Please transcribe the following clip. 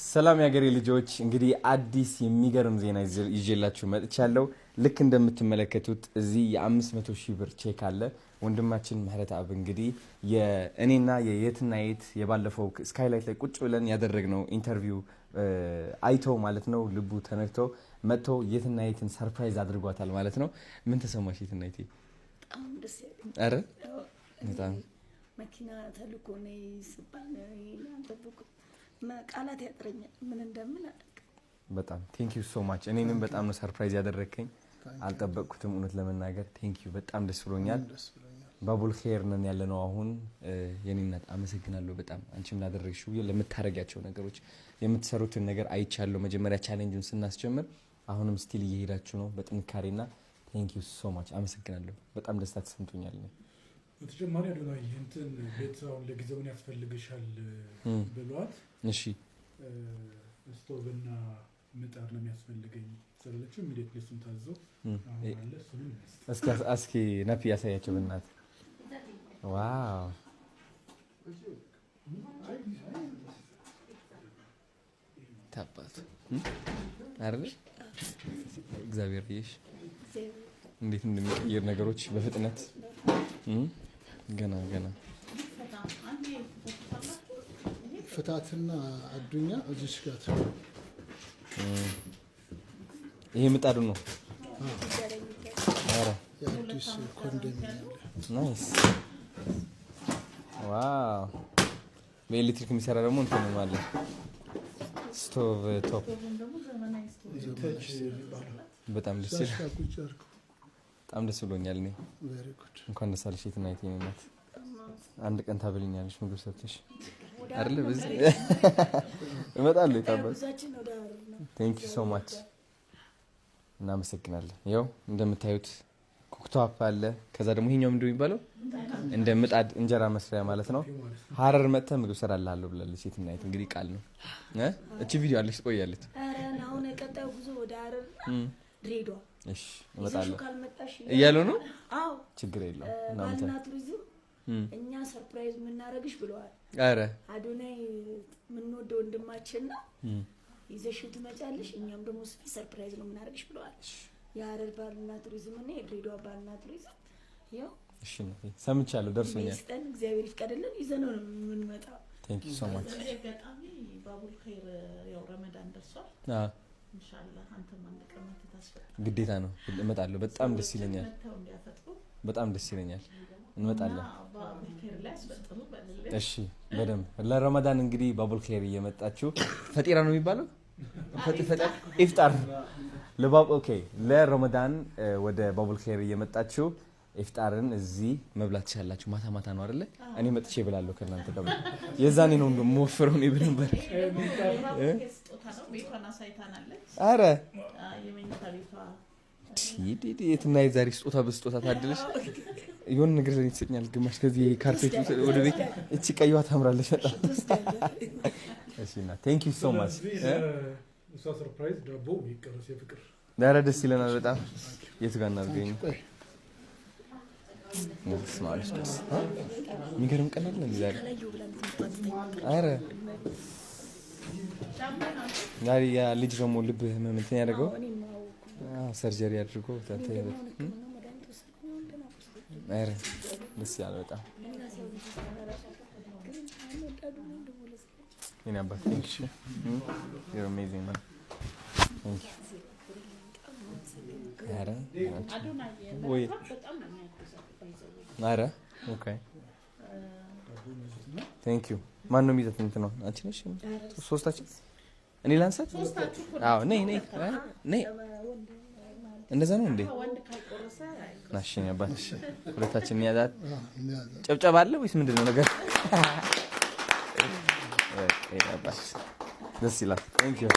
ሰላም ያገሬ ልጆች እንግዲህ አዲስ የሚገርም ዜና ይዤላችሁ መጥቻለሁ። ልክ እንደምትመለከቱት እዚህ የ500,000 ብር ቼክ አለ። ወንድማችን ምህረት አብ እንግዲህ የእኔና የየትና የት የባለፈው ስካይላይት ላይ ቁጭ ብለን ያደረግነው ኢንተርቪው አይቶ ማለት ነው ልቡ ተነክቶ መጥቶ የትና የትን ሰርፕራይዝ አድርጓታል ማለት ነው። ምን ተሰማሽ የትና የት? በጣም ደስ ያለኝ። አረ በጣም መኪና ተልኮ ነው ይስባል ያንተብቁ ቃላት ያጥረኛል ምን እንደምን አላውቅም። በጣም ቴንክ ዩ ሶ ማች። እኔንም በጣም ነው ሰርፕራይዝ ያደረከኝ። አልጠበቅኩትም እውነት ለመናገር ቴንክ ዩ በጣም ደስ ብሎኛል። ባቡል ኸይር ነን ያለነው አሁን የኔናት አመሰግናለሁ በጣም አንቺም ላደረግሽው ለምታረጋቸው ነገሮች የምትሰሩትን ነገር አይቻለሁ። መጀመሪያ ቻሌንጁን ስናስጀምር አሁንም ስቲል እየሄዳችሁ ነው በጥንካሬና ቴንክ ዩ ሶ ማች አመሰግናለሁ። በጣም ደስታ ተሰምቶኛል። በተጨማሪ አዶናይ እንትን ቤተሰቡን ለጊዜውን ያስፈልግሻል ብሏት እሺ ስቶቭና ምጣድ ነው የሚያስፈልገኝ ስለለች ኢሚዲየትሊ እሱን ታዘው አሁን አለ እሱን እስኪ ነፒ ያሳያቸው በእናት ዋው ታባት አይደል እግዚአብሔር ይሽ እንዴት እንደሚቀየር ነገሮች በፍጥነት ገና ፍታትና አዱኛ እዚሽ ጋር ይሄ ምጣዱ ነው። አረ የአዲስ ኮንዶሚኒየም ናይስ ዋው በኤሌክትሪክ የሚሰራ ደግሞ እንትን ማለት ስቶቭ ቶፕ በጣም ደስ ይላል። በጣም ደስ ብሎኛል። እኔ እንኳን ደስ አለሽ የትና የት እናት። አንድ ቀን ታበልኛለሽ ምግብ ሰርተሽ አይደል? በዚህ እመጣለሁ። ይታባል። ቴንክ ዩ ሶ ማች እናመሰግናለን። ያው እንደምታዩት ኩክቶፕ አለ። ከዛ ደግሞ ይሄኛው ምንድነው የሚባለው እንደ ምጣድ እንጀራ መስሪያ ማለት ነው። ሀረር መጥተህ ምግብ ሰራልሃለሁ ብላለች የትና የት። እንግዲህ ቃል ነው እቺ ቪዲዮ አለች ትቆያለች። አረ አሁን ቀጣዩ ጉዞ ወደ ሀረር ድሬዳዋ እሺ እመጣለሁ እያሉ ነው። አዎ ችግር የለውም። እናንተ ቱሪዝም እኛ ሰርፕራይዝ የምናደርግሽ ብለዋል። አረ አዶናይ የምንወደው ወንድማችን ነው ይዘሽው ትመጫለሽ፣ እኛም ደግሞ ሰርፕራይዝ ነው የምናደርግሽ ብለዋል። የሀረር ባህልና ቱሪዝም እና የድሬዳዋ ባህልና ቱሪዝም ያው እሺ ነው ሰምቻለሁ፣ ደርሶኛል። ይስጠን እግዚአብሔር ይፍቀድልን፣ ይዘነው ነው የምንመጣው። ቴንክ ዩ ሶ ማች። በጣም ባቡል ኸይር ያው ረመዳን ደርሷል። ኢንሻአላህ አንተም አንድ ቀን ተታስፈል ግዴታ ነው እመጣለሁ። በጣም ደስ ይለኛል። በጣም ደስ ይለኛል። እንመጣለን። እሺ በደንብ ለረመዳን እንግዲህ ባቡል ኸይር እየመጣችሁ ፈጢራ ነው የሚባለው ፈጢራ ኢፍጣር ለባብ ኦኬ ለረመዳን ወደ ባቡል ኸይር እየመጣችሁ ኢፍጣርን እዚህ መብላት ትችላላችሁ። ማታ ማታ ነው አይደለ? እኔ መጥቼ እብላለሁ ከእናንተ ጋር። የዛኔ ነው እንደምወፍረው ነው ይብነበር አረ የትና የዛሬ ስጦታ በስጦታ ታድለሽ የሆነ ነገር ለኔ ትሰኛል። ግማሽ ከዚህ ካርፔት ወደ ቤት እቺ ቀይዋ ታምራለች በጣም እሺና ቴንክ ዩ ሶ ማች። እሷ ሰርፕራይዝ ዳቦ ይቀርስ የፍቅር ዳራ ደስ ይለናል በጣም። የቱ ጋር እናድርገኝ? ስማርት ደስ የሚገርም ቀን አለ ዛሬ። አረ ዛሬ ያ ልጅ ደግሞ ልብ ህመም እንትን ያደረገው ሰርጀሪ አድርጎ ታተየ። አረ ደስ ያለ በጣም የኔ አባት ቴንክ ዩ you're amazing man thank you። አረ ወይ አረ ኦኬ ቴንክ ዩ። ማን ነው የሚዘት እንትን ነው አንቺ ነሽ? ሶስታችን እኔ ላንሳት? አዎ ነይ እንደዛ ነው እንዴ? ናሽ ነው አባትሽ ሁለታችን ያዛት ጨብጨባ አለ ወይስ ምንድነው ነገር? ደስ ይላል። ቴንክ ዩ